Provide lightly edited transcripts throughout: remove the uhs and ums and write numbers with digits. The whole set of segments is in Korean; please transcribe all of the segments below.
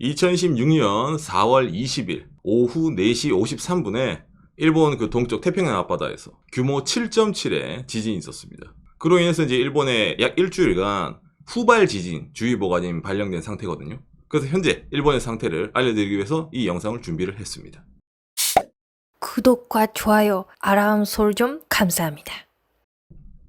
2016년 4월 20일 오후 4시 53분에 일본 그 동쪽 태평양 앞바다에서 규모 7.7의 지진이 있었습니다. 그로 인해서 이제 일본에 약 일주일간 후발 지진 주의보가 지금 발령된 상태거든요. 그래서 현재 일본의 상태를 알려드리기 위해서 이 영상을 준비를 했습니다. 구독과 좋아요, 알람 설정 감사합니다.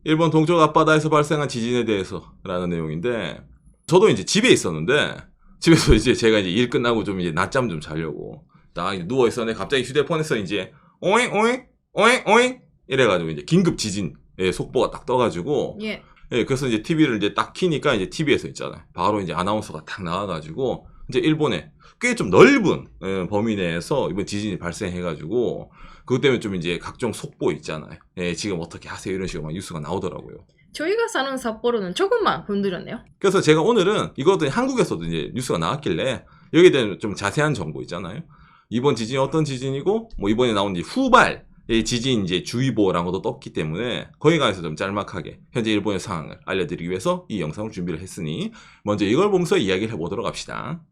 일본 동쪽 앞바다에서 발생한 지진에 대해서 라는 내용인데, 저도 이제 집에 있었는데 집에서 이제 제가 이제 일 끝나고 좀 이제 낮잠 좀 자려고 딱 누워 있었는데 갑자기 휴대폰에서 이제 오잉 오잉 오잉 오잉 이래가지고 이제 긴급 지진의 속보가 딱 떠가지고 예, 그래서 이제 TV를 이제 딱 키니까 이제 TV에서 있잖아요. 바로 이제 아나운서가 딱 나와가지고 이제 일본에 꽤 좀 넓은 범위 내에서 이번 지진이 발생해가지고 그것 때문에 좀 이제 각종 속보 있잖아요. 예, 지금 어떻게 하세요 이런 식으로 막 뉴스가 나오더라고요. 저희가 사는 삿포로는 조금만 흔들었네요. 그래서 제가 오늘은 이것도 한국에서도 이제 뉴스가 나왔길래 여기에 대한 좀 자세한 정보 있잖아요. 이번 지진이 어떤 지진이고 뭐 이번에 나온 후발 지진 이제 주의보라는 것도 떴기 때문에 거기에 관해서 좀 짤막하게 현재 일본의 상황을 알려드리기 위해서 이 영상을 준비를 했으니 먼저 이걸 보면서 이야기를 해보도록 합시다.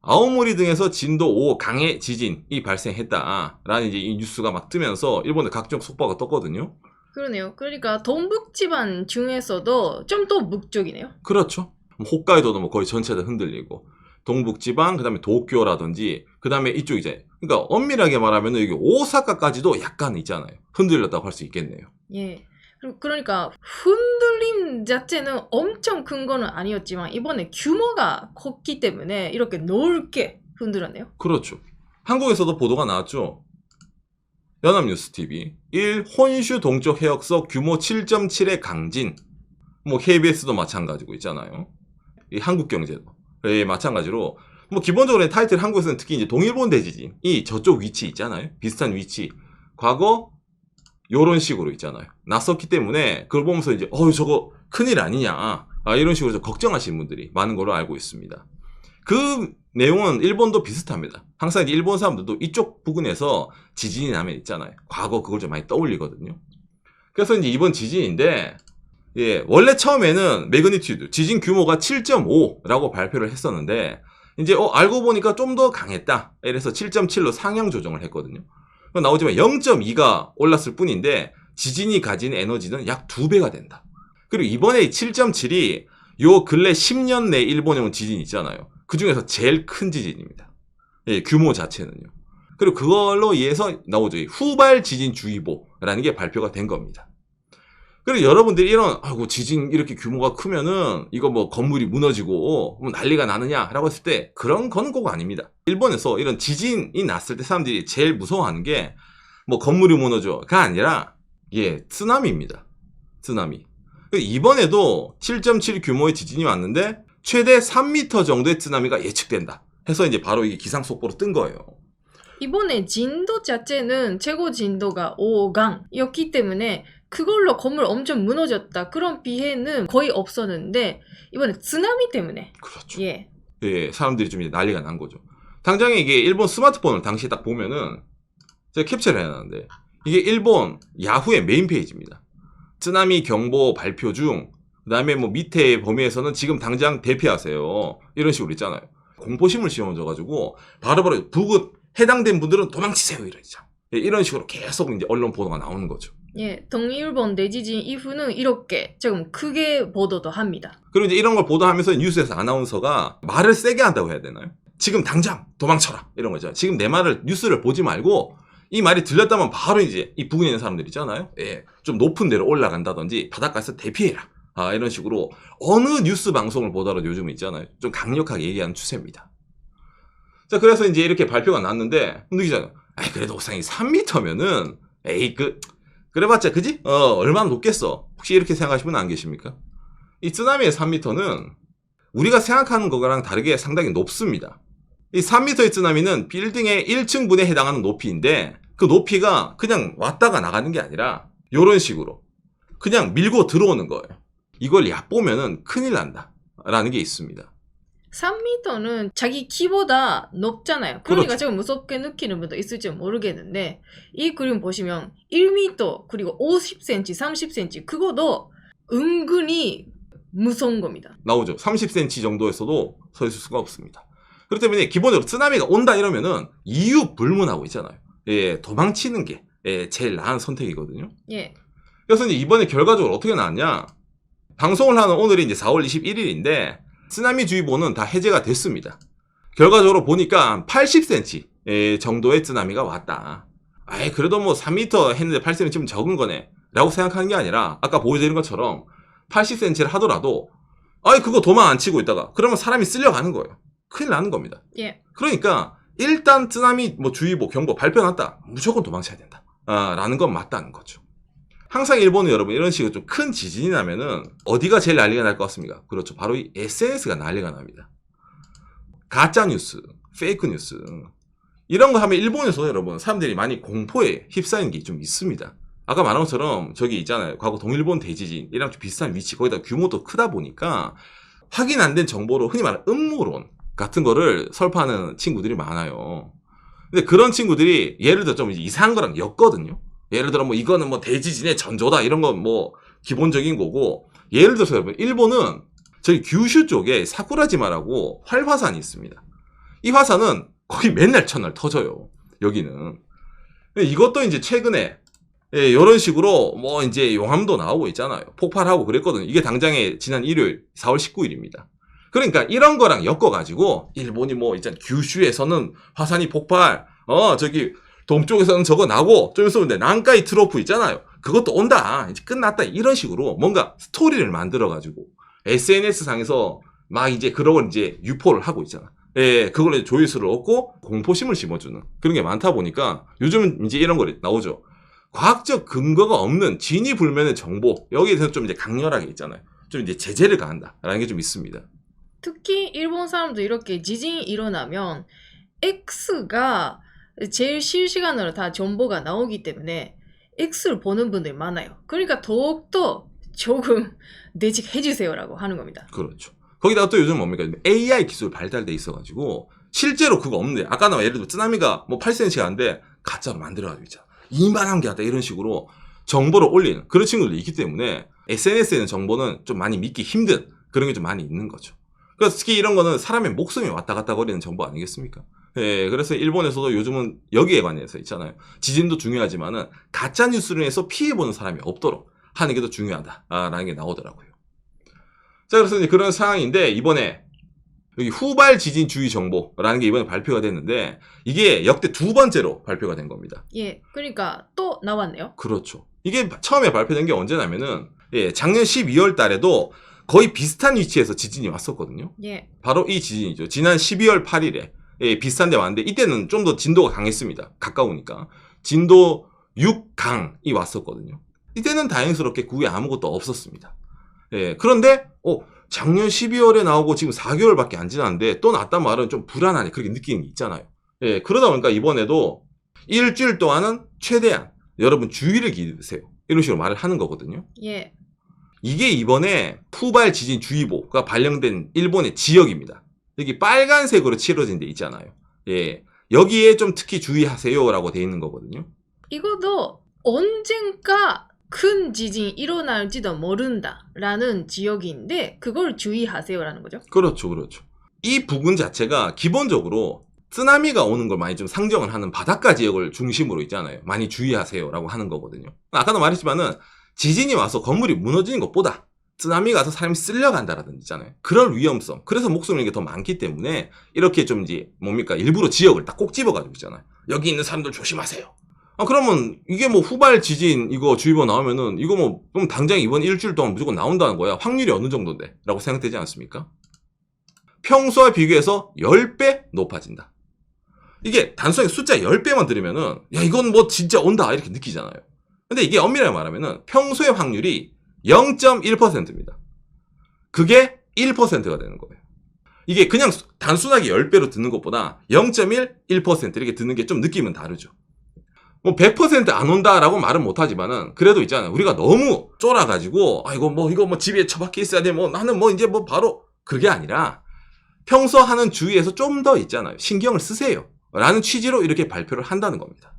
아오모리 등에서 진도 5 강의 지진이 발생했다라는 이제 이 뉴스가 막 뜨면서 일본의 각종 속보가 떴거든요. 그러네요. 그러니까 동북지방 중에서도 좀 더 북쪽이네요. 그렇죠. 홋카이도도 뭐 거의 전체 다 흔들리고 동북지방, 그 다음에 도쿄라든지, 그 다음에 이쪽 이제, 그러니까 엄밀하게 말하면 여기 오사카까지도 약간 있잖아요. 흔들렸다고 할 수 있겠네요. 예. 그러니까 흔들림 자체는 엄청 큰 거는 아니었지만 이번에 규모가 컸기 때문에 이렇게 넓게 흔들었네요. 그렇죠. 한국에서도 보도가 나왔죠. 연합뉴스TV 1. 혼슈 동쪽 해역서 규모 7.7의 강진. 뭐 KBS도 마찬가지고 있잖아요. 이 한국경제도. 예, 마찬가지로 뭐 기본적으로 타이틀 한국에서는 특히 이제 동일본 대지진이 저쪽 위치 있잖아요. 비슷한 위치. 과거 요런 식으로 있잖아요. 났었기 때문에 그걸 보면서 이제 저거 큰일 아니냐. 이런 식으로 좀 걱정하시는 분들이 많은 걸로 알고 있습니다. 그 내용은 일본도 비슷합니다. 항상 이제 일본 사람들도 이쪽 부근에서 지진이 나면 있잖아요. 과거 그걸 좀 많이 떠올리거든요. 그래서 이제 이번 지진인데 예, 원래 처음에는 매그니튜드, 지진 규모가 7.5라고 발표를 했었는데 이제 알고 보니까 좀 더 강했다. 이래서 7.7로 상향 조정을 했거든요. 나오지만 0.2가 올랐을 뿐인데 지진이 가진 에너지는 약 2배가 된다. 그리고 이번에 7.7이 요 근래 10년 내 일본에 온 지진 있잖아요. 그 중에서 제일 큰 지진입니다. 예, 규모 자체는요. 그리고 그걸로 인해서 나오죠. 후발 지진 주의보라는 게 발표가 된 겁니다. 그리고 여러분들이 이런 지진 이렇게 규모가 크면은 이거 뭐 건물이 무너지고 뭐 난리가 나느냐라고 했을 때 그런 건 꼭 아닙니다. 일본에서 이런 지진이 났을 때 사람들이 제일 무서워하는 게 뭐 건물이 무너져가 아니라 쓰나미입니다. 쓰나미. 이번에도 7.7 규모의 지진이 왔는데 최대 3m 정도의 쓰나미가 예측된다 해서 이제 바로 이게 기상 속보로 뜬 거예요. 이번에 진도 자체는 최고 진도가 5강이었기 때문에 그걸로 건물 엄청 무너졌다. 그런 피해는 거의 없었는데 이번에 쓰나미 때문에. 그렇죠. 예, 사람들이 좀 이제 난리가 난 거죠. 당장에 이게 일본 스마트폰을 당시에 딱 보면은 제가 캡처를 해놨는데 이게 일본 야후의 메인 페이지입니다. 쓰나미 경보 발표 중, 그 다음에 뭐 밑에 범위에서는 지금 당장 대피하세요. 이런 식으로 있잖아요. 공포심을 심어줘가지고 바로바로 부근 해당된 분들은 도망치세요 이러죠. 이런 식으로 계속 이제 언론 보도가 나오는 거죠. 예, 동일본 대지진 이후는 이렇게 조금 크게 보도도 합니다. 그리고 이제 이런 걸 보도하면서 뉴스에서 아나운서가 말을 세게 한다고 해야 되나요? 지금 당장 도망쳐라 이런 거죠. 지금 내 말을 뉴스를 보지 말고 이 말이 들렸다면 바로 이제 이 부근에 있는 사람들 있잖아요. 예, 좀 높은 데로 올라간다든지 바닷가에서 대피해라. 이런 식으로 어느 뉴스 방송을 보더라도 요즘은 있잖아요. 좀 강력하게 얘기하는 추세입니다. 자, 그래서 이제 이렇게 발표가 났는데 홍두 기자가 그래도 옥상이 3m면은 그래봤자 그지? 얼마나 높겠어. 혹시 이렇게 생각하시는 분 안 계십니까? 이 쓰나미의 3m는 우리가 생각하는 거랑 다르게 상당히 높습니다. 이 3m의 쓰나미는 빌딩의 1층분에 해당하는 높이인데 그 높이가 그냥 왔다가 나가는 게 아니라 이런 식으로 그냥 밀고 들어오는 거예요. 이걸 얕보면은 큰일 난다 라는 게 있습니다. 3m는 자기 키보다 높잖아요. 그러니까 조금 무섭게 느끼는 분도 있을지 모르겠는데 이 그림 보시면 1m 그리고 50cm, 30cm 그거도 은근히 무서운 겁니다. 나오죠. 30cm 정도에서도 서 있을 수가 없습니다. 그렇기 때문에 기본적으로 쓰나미가 온다 이러면은 이유 불문하고 있잖아요. 예, 도망치는 게 제일 나은 선택이거든요. 예. 그래서 이제 이번에 결과적으로 어떻게 나왔냐? 방송을 하는 오늘이 이제 4월 21일인데 쓰나미 주의보는 다 해제가 됐습니다. 결과적으로 보니까 80cm 정도의 쓰나미가 왔다. 아이 그래도 뭐 3m 했는데 80cm면 적은 거네 라고 생각하는 게 아니라 아까 보여드린 것처럼 80cm를 하더라도 아이 그거 도망 안 치고 있다가 그러면 사람이 쓸려가는 거예요. 큰일 나는 겁니다. 예. 그러니까 일단 쓰나미 뭐 주의보 경보 발표났다 무조건 도망쳐야 된다 라는 건 맞다는 거죠. 항상 일본은 여러분 이런 식으로 좀 큰 지진이 나면은 어디가 제일 난리가 날 것 같습니까? 그렇죠. 바로 이 SNS가 난리가 납니다. 가짜 뉴스, 페이크 뉴스 이런 거 하면 일본에서 여러분 사람들이 많이 공포에 휩싸이는 게 좀 있습니다. 아까 말한 것처럼 저기 있잖아요. 과거 동일본 대지진이랑 좀 비슷한 위치 거기다 규모도 크다 보니까 확인 안 된 정보로 흔히 말하는 음모론 같은 거를 설파하는 친구들이 많아요. 근데 그런 친구들이 예를 들어 좀 이상한 거랑 엮거든요. 예를 들어 뭐 이거는 뭐 대지진의 전조다 이런 건 뭐 기본적인 거고 예를 들어서 여러분 일본은 저희 규슈 쪽에 사쿠라지마라고 활화산이 있습니다. 이 화산은 거의 맨날 첫날 터져요. 여기는. 이것도 이제 최근에 이런 식으로 뭐 이제 용암도 나오고 있잖아요. 폭발하고 그랬거든요. 이게 당장에 지난 일요일 4월 19일입니다. 그러니까 이런 거랑 엮어가지고 일본이 뭐 있잖아 규슈에서는 화산이 폭발 저기 동쪽에서는 저거 나고 좀 있으면 난카이 트로프 있잖아요. 그것도 온다. 이제 끝났다. 이런 식으로 뭔가 스토리를 만들어가지고 SNS 상에서 막 이제 그런 걸 이제 유포를 하고 있잖아. 예, 그걸로 이제 조회수를 얻고 공포심을 심어주는 그런 게 많다 보니까 요즘은 이제 이런 거 나오죠. 과학적 근거가 없는 진위불면의 정보 여기에 대해서 좀 이제 강렬하게 있잖아요. 좀 이제 제재를 가한다라는 게 좀 있습니다. 특히 일본 사람도 이렇게 지진이 일어나면 X가 제일 실시간으로 다 정보가 나오기 때문에 X를 보는 분들이 많아요. 그러니까 더욱더 조금 내직해주세요라고 하는 겁니다. 그렇죠. 거기다가 또 요즘 뭡니까? AI 기술 발달돼 있어가지고 실제로 그거 없는데 아까 나 예를 들어 쓰나미가 뭐 8cm가 안돼 가짜로 만들어가지고 있잖아. 이만한 게 왔다 이런 식으로 정보를 올리는 그런 친구들이 있기 때문에 SNS에는 정보는 좀 많이 믿기 힘든 그런 게 좀 많이 있는 거죠. 그래서 특히 이런 거는 사람의 목숨이 왔다 갔다 거리는 정보 아니겠습니까? 예, 그래서 일본에서도 요즘은 여기에 관해서 있잖아요. 지진도 중요하지만은 가짜 뉴스로 인해서 피해보는 사람이 없도록 하는 게 더 중요하다라는 게 나오더라고요. 자, 그래서 이제 그런 상황인데 이번에 여기 후발 지진 주의 정보라는 게 이번에 발표가 됐는데 이게 역대 2번째로 발표가 된 겁니다. 예, 그러니까 또 나왔네요. 그렇죠. 이게 처음에 발표된 게 언제냐면은 작년 12월 달에도 거의 비슷한 위치에서 지진이 왔었거든요. 예. 바로 이 지진이죠. 지난 12월 8일에 비슷한 데 왔는데 이때는 좀 더 진도가 강했습니다. 가까우니까. 진도 6강이 왔었거든요. 이때는 다행스럽게 그게 아무것도 없었습니다. 그런데 작년 12월에 나오고 지금 4개월밖에 안 지났는데 또 났단 말은 좀 불안하네. 그렇게 느끼는 게 있잖아요. 그러다 보니까 이번에도 일주일 동안은 최대한 여러분 주의를 기울이세요. 이런 식으로 말을 하는 거거든요. 예. 이게 이번에 후발 지진 주의보가 발령된 일본의 지역입니다. 여기 빨간색으로 칠해진 데 있잖아요. 여기에 좀 특히 주의하세요라고 돼 있는 거거든요. 이것도 언젠가 큰 지진이 일어날지도 모른다라는 지역인데 그걸 주의하세요라는 거죠. 그렇죠, 그렇죠. 이 부근 자체가 기본적으로 쓰나미가 오는 걸 많이 좀 상정을 하는 바닷가 지역을 중심으로 있잖아요. 많이 주의하세요라고 하는 거거든요. 아까도 말했지만은 지진이 와서 건물이 무너지는 것보다 쓰나미 가서 사람이 쓸려간다라든지 있잖아요. 그럴 위험성. 그래서 목숨 잃는 게 더 많기 때문에 이렇게 좀 이제 뭡니까? 일부러 지역을 딱 꼭 집어가지고 있잖아요. 여기 있는 사람들 조심하세요. 그러면 이게 뭐 후발 지진 이거 주의보 나오면은 이거 뭐 그럼 당장 이번 일주일 동안 무조건 나온다는 거야. 확률이 어느 정도인데? 라고 생각되지 않습니까? 평소와 비교해서 10배 높아진다. 이게 단순하게 숫자 10배만 들으면은 야 이건 뭐 진짜 온다 이렇게 느끼잖아요. 근데 이게 엄밀하게 말하면은 평소의 확률이 0.1%입니다. 그게 1%가 되는 거예요. 이게 그냥 단순하게 10배로 듣는 것보다 0.1, 1% 이렇게 듣는 게 좀 느낌은 다르죠. 뭐 100%안 온다라고 말은 못하지만은 그래도 있잖아요. 우리가 너무 쫄아가지고 이거 뭐 집에 처박혀 있어야 돼. 뭐 나는 뭐 이제 뭐 바로 그게 아니라 평소 하는 주의에서 좀 더 있잖아요. 신경을 쓰세요. 라는 취지로 이렇게 발표를 한다는 겁니다.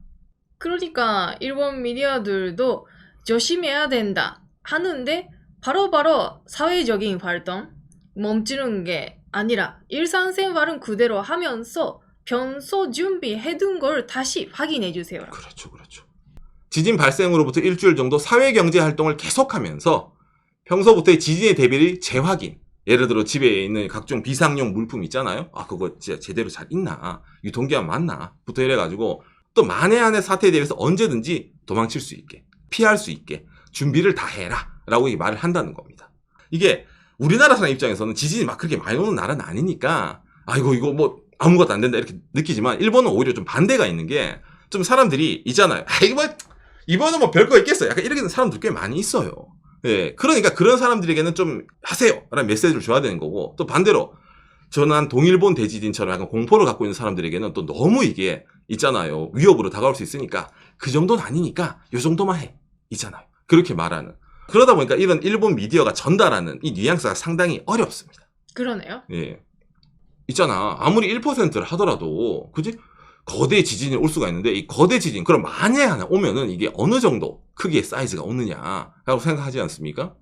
그러니까 일본 미디어들도 조심해야 된다 하는데 바로바로 사회적인 활동 멈추는 게 아니라 일상생활은 그대로 하면서 평소 준비해둔 걸 다시 확인해주세요. 그렇죠, 그렇죠. 지진 발생으로부터 일주일 정도 사회경제 활동을 계속하면서 평소부터의 지진의 대비를 재확인. 예를 들어 집에 있는 각종 비상용 물품 있잖아요. 아, 그거 진짜 제대로 잘 있나? 유통기한 맞나? 부터 이래가지고 또 만에 한해 사태에 대해서 언제든지 도망칠 수 있게, 피할 수 있게 준비를 다 해라 라고 말을 한다는 겁니다. 이게 우리나라 사람 입장에서는 지진이 막 그렇게 많이 오는 나라는 아니니까 아이고 이거 뭐 아무것도 안 된다 이렇게 느끼지만 일본은 오히려 좀 반대가 있는 게 좀 사람들이 있잖아요. 아, 이번은 뭐 별거 있겠어요. 약간 이렇게 되는 사람들 꽤 많이 있어요. 예, 그러니까 그런 사람들에게는 좀 하세요 라는 메시지를 줘야 되는 거고, 또 반대로 저는 동일본 대지진처럼 약간 공포를 갖고 있는 사람들에게는 또 너무 이게 있잖아요. 위협으로 다가올 수 있으니까 그 정도는 아니니까 요 정도만 해. 있잖아요. 그렇게 말하는. 그러다 보니까 이런 일본 미디어가 전달하는 이 뉘앙스가 상당히 어렵습니다. 그러네요. 예. 있잖아. 아무리 1%를 하더라도, 그지? 거대 지진이 올 수가 있는데, 이 거대 지진, 그럼 만에 하나 오면은 이게 어느 정도 크기의 사이즈가 오느냐라고 생각하지 않습니까?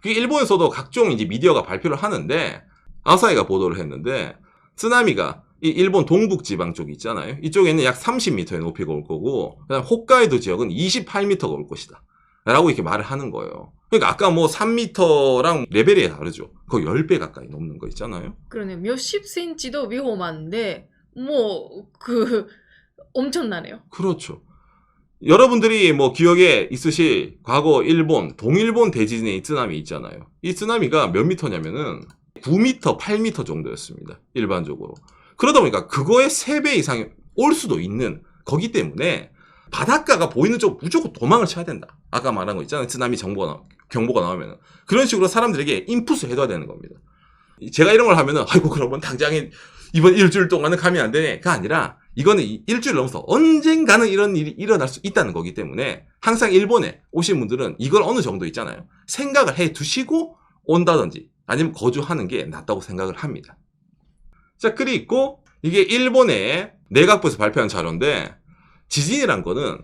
그게 일본에서도 각종 이제 미디어가 발표를 하는데, 아사히가 보도를 했는데, 쓰나미가 이 일본 동북 지방 쪽이 있잖아요. 이쪽에는 약 30m의 높이가 올 거고, 그다음 홋카이도 지역은 28m가 올 것이다. 라고 이렇게 말을 하는 거예요. 그러니까 아까 뭐 3m랑 레벨이 다르죠. 거의 10배 가까이 넘는 거 있잖아요. 그러네. 몇십 센치도 위험한데 엄청나네요. 그렇죠. 여러분들이 뭐 기억에 있으실 과거 일본, 동일본 대지진의 쓰나미 있잖아요. 이 쓰나미가 몇 미터냐면은 9m, 8m 정도였습니다. 일반적으로. 그러다 보니까 그거의 3배 이상이 올 수도 있는 거기 때문에 바닷가가 보이는 쪽 무조건 도망을 쳐야 된다. 아까 말한 거 있잖아요. 쓰나미 경보가 나오면은. 그런 식으로 사람들에게 인풋을 해둬야 되는 겁니다. 제가 이런 걸 하면은, 아이고, 그러면 당장에 이번 일주일 동안은 가면 안 되네.가 아니라, 이거는 일주일 넘어서 언젠가는 이런 일이 일어날 수 있다는 거기 때문에, 항상 일본에 오신 분들은 이걸 어느 정도 있잖아요. 생각을 해 두시고 온다든지, 아니면 거주하는 게 낫다고 생각을 합니다. 자, 그리고 이게 일본의 내각부에서 발표한 자료인데, 지진이란 거는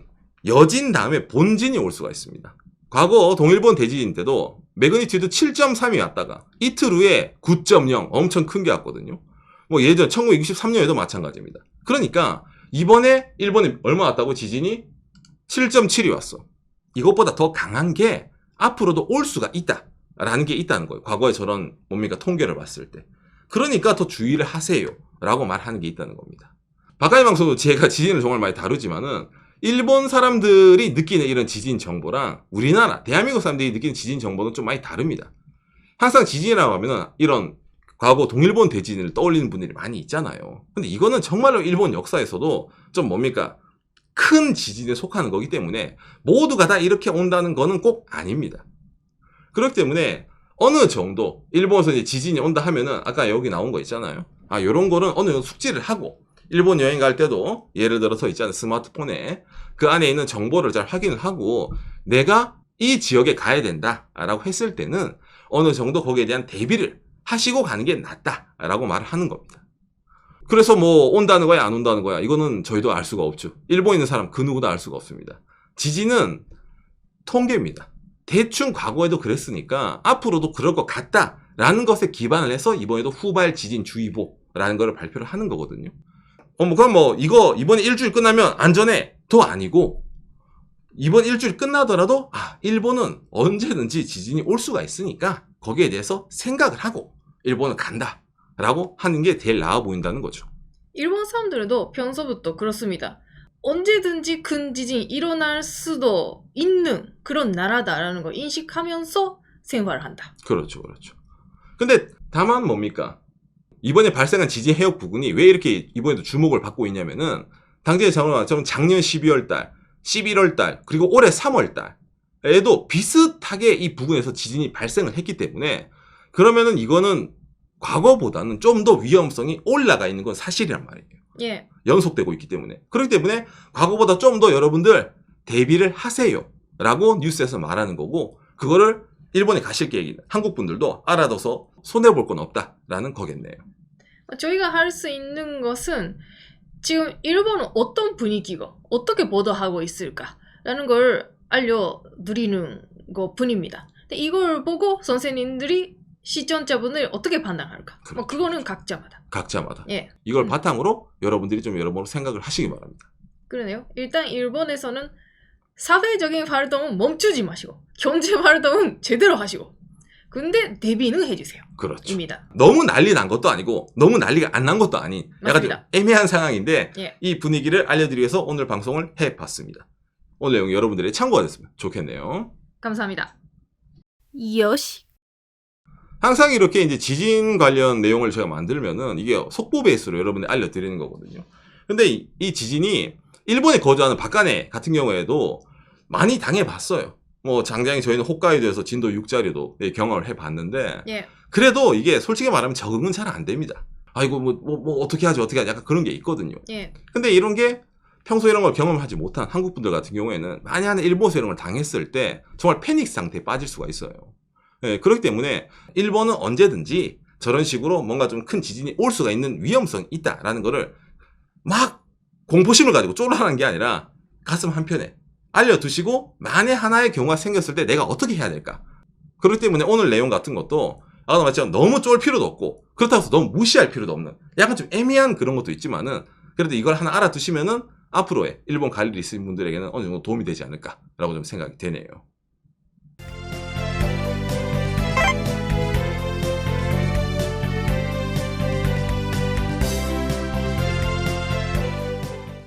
여진 다음에 본진이 올 수가 있습니다. 과거 동일본 대지진 때도 매그니튜드 7.3이 왔다가 이틀 후에 9.0 엄청 큰 게 왔거든요. 뭐 예전 1963년에도 마찬가지입니다. 그러니까 이번에 일본에 얼마 왔다고 지진이 7.7이 왔어. 이것보다 더 강한 게 앞으로도 올 수가 있다라는 게 있다는 거예요. 과거에 저런 통계를 봤을 때. 그러니까 더 주의를 하세요 라고 말하는 게 있다는 겁니다. 바카이 방송도 제가 지진을 정말 많이 다루지만은 일본 사람들이 느끼는 이런 지진 정보랑 우리나라, 대한민국 사람들이 느끼는 지진 정보는 좀 많이 다릅니다. 항상 지진이라고 하면은 이런 과거 동일본 대지진을 떠올리는 분들이 많이 있잖아요. 근데 이거는 정말로 일본 역사에서도 좀 큰 지진에 속하는 거기 때문에 모두가 다 이렇게 온다는 거는 꼭 아닙니다. 그렇기 때문에 어느 정도 일본에서 이제 지진이 온다 하면은 아까 여기 나온 거 있잖아요. 아, 요런 거는 어느 정도 숙지를 하고 일본 여행 갈 때도 예를 들어서 있잖아요. 스마트폰에 그 안에 있는 정보를 잘 확인을 하고 내가 이 지역에 가야 된다라고 했을 때는 어느 정도 거기에 대한 대비를 하시고 가는 게 낫다라고 말을 하는 겁니다. 그래서 뭐 온다는 거야 안 온다는 거야 이거는 저희도 알 수가 없죠. 일본에 있는 사람 그 누구도 알 수가 없습니다. 지진은 통계입니다. 대충 과거에도 그랬으니까 앞으로도 그럴 것 같다라는 것에 기반을 해서 이번에도 후발 지진 주의보라는 걸 발표를 하는 거거든요. 그럼 이거 이번에 일주일 끝나면 안전해 더 아니고 이번 일주일 끝나더라도 일본은 언제든지 지진이 올 수가 있으니까 거기에 대해서 생각을 하고 일본은 간다라고 하는 게 제일 나아 보인다는 거죠. 일본 사람들도 평소부터 그렇습니다. 언제든지 큰 지진이 일어날 수도 있는 그런 나라다라는 걸 인식하면서 생활을 한다. 그렇죠. 근데 다만 뭡니까? 이번에 발생한 지진 해역 부근이 왜 이렇게 이번에도 주목을 받고 있냐면은 당시에 작년 12월 달, 11월 달, 그리고 올해 3월 달에도 비슷하게 이 부근에서 지진이 발생을 했기 때문에 그러면은 이거는 과거보다는 좀 더 위험성이 올라가 있는 건 사실이란 말이에요. 예. 연속되고 있기 때문에. 그렇기 때문에 과거보다 좀 더 여러분들 대비를 하세요 라고 뉴스에서 말하는 거고 그거를 일본에 가실 계획이 한국 분들도 알아둬서 손해볼 건 없다라는 거겠네요. 저희가 할 수 있는 것은 지금 일본은 어떤 분위기가 어떻게 보도하고 있을까라는 걸 알려드리는 것 뿐입니다. 근데 이걸 보고 선생님들이 시청자분을 어떻게 판단할까? 그렇죠. 뭐 그거는 각자마다. 각자마다. 예. 이걸 바탕으로 여러분들이 좀 여러모로 생각을 하시기 바랍니다. 그러네요. 일단 일본에서는 사회적인 활동은 멈추지 마시고 경제 활동은 제대로 하시고 근데 대비는 해주세요. 그렇죠. 입니다. 너무 난리 난 것도 아니고 너무 난리가 안 난 것도 아닌 약간 좀 맞습니다. 애매한 상황인데 예. 이 분위기를 알려드리기 위해서 오늘 방송을 해봤습니다. 오늘 내용이 여러분들의 참고가 됐으면 좋겠네요. 감사합니다. 요시. 항상 이렇게 이제 지진 관련 내용을 제가 만들면은 이게 속보 베이스로 여러분들 알려드리는 거거든요. 근데 이 지진이 일본에 거주하는 박간에 같은 경우에도 많이 당해봤어요. 뭐 장장이 저희는 홋카이도에서 진도 6짜리도 경험을 해봤는데 예. 그래도 이게 솔직히 말하면 적응은 잘 안 됩니다. 아이고 뭐 어떻게 하지 약간 그런 게 있거든요. 예. 근데 이런 게 평소 이런 걸 경험하지 못한 한국 분들 같은 경우에는 만약에 일본에서 이런 걸 당했을 때 정말 패닉 상태에 빠질 수가 있어요. 예, 그렇기 때문에 일본은 언제든지 저런 식으로 뭔가 좀 큰 지진이 올 수가 있는 위험성이 있다라는 거를 막 공포심을 가지고 쫄아하는 게 아니라 가슴 한편에 알려두시고 만에 하나의 경우가 생겼을 때 내가 어떻게 해야 될까? 그렇기 때문에 오늘 내용 같은 것도 아까 말했지만 너무 쫄 필요도 없고 그렇다고 해서 너무 무시할 필요도 없는 약간 좀 애매한 그런 것도 있지만은 그래도 이걸 하나 알아두시면은 앞으로의 일본 갈 일이 있으신 분들에게는 어느 정도 도움이 되지 않을까라고 좀 생각이 되네요.